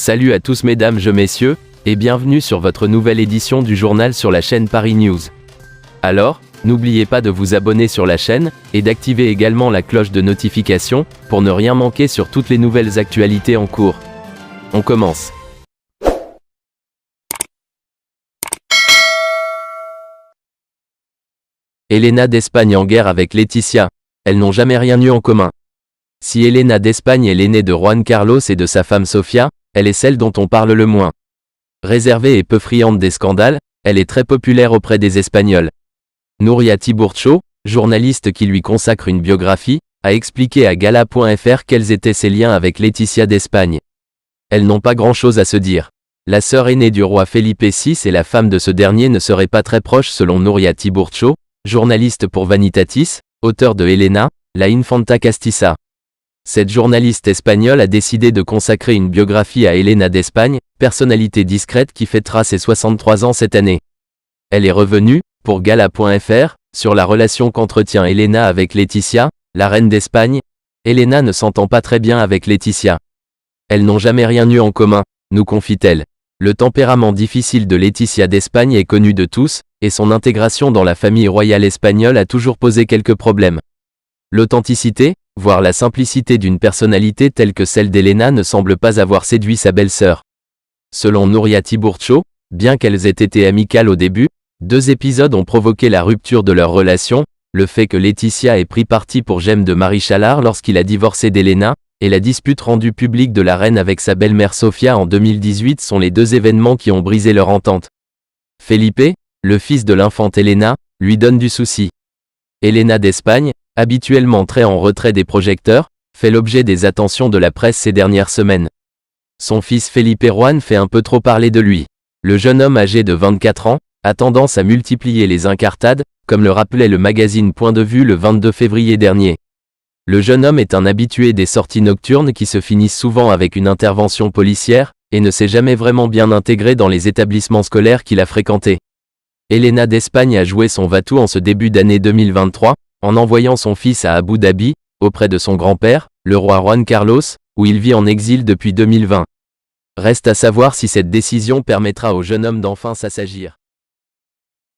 Salut à tous mesdames et messieurs, et bienvenue sur votre nouvelle édition du journal sur la chaîne Paris News. Alors, n'oubliez pas de vous abonner sur la chaîne, et d'activer également la cloche de notification, pour ne rien manquer sur toutes les nouvelles actualités en cours. On commence. Elena d'Espagne en guerre avec Laetitia. Elles n'ont jamais rien eu en commun. Si Elena d'Espagne est l'aînée de Juan Carlos et de sa femme Sofia, elle est celle dont on parle le moins. Réservée et peu friande des scandales, elle est très populaire auprès des Espagnols. Núria Tiburcio, journaliste qui lui consacre une biographie, a expliqué à Gala.fr quels étaient ses liens avec Laetitia d'Espagne. Elles n'ont pas grand-chose à se dire. La sœur aînée du roi Felipe VI et la femme de ce dernier ne seraient pas très proches selon Núria Tiburcio, journaliste pour Vanitatis, auteur de Elena, la Infanta Castiza. Cette journaliste espagnole a décidé de consacrer une biographie à Elena d'Espagne, personnalité discrète qui fêtera ses 63 ans cette année. Elle est revenue, pour Gala.fr, sur la relation qu'entretient Elena avec Laetitia, la reine d'Espagne. Elena ne s'entend pas très bien avec Laetitia. Elles n'ont jamais rien eu en commun, nous confie-t-elle. Le tempérament difficile de Laetitia d'Espagne est connu de tous, et son intégration dans la famille royale espagnole a toujours posé quelques problèmes. L'authenticité, voire la simplicité d'une personnalité telle que celle d'Elena ne semble pas avoir séduit sa belle-sœur. Selon Núria Tiburcio, bien qu'elles aient été amicales au début, 2 épisodes ont provoqué la rupture de leur relation, le fait que Laetitia ait pris parti pour Gemme de Marichalar lorsqu'il a divorcé d'Elena, et la dispute rendue publique de la reine avec sa belle-mère Sofia en 2018 sont les 2 événements qui ont brisé leur entente. Felipe, le fils de l'infante Elena, lui donne du souci. Elena d'Espagne, habituellement très en retrait des projecteurs, fait l'objet des attentions de la presse ces dernières semaines. Son fils Felipe Juan fait un peu trop parler de lui. Le jeune homme âgé de 24 ans, a tendance à multiplier les incartades, comme le rappelait le magazine Point de Vue le 22 février dernier. Le jeune homme est un habitué des sorties nocturnes qui se finissent souvent avec une intervention policière, et ne s'est jamais vraiment bien intégré dans les établissements scolaires qu'il a fréquentés. Elena d'Espagne a joué son va-tout en ce début d'année 2023, en envoyant son fils à Abu Dhabi, auprès de son grand-père, le roi Juan Carlos, où il vit en exil depuis 2020. Reste à savoir si cette décision permettra au jeune homme d'enfin s'assagir.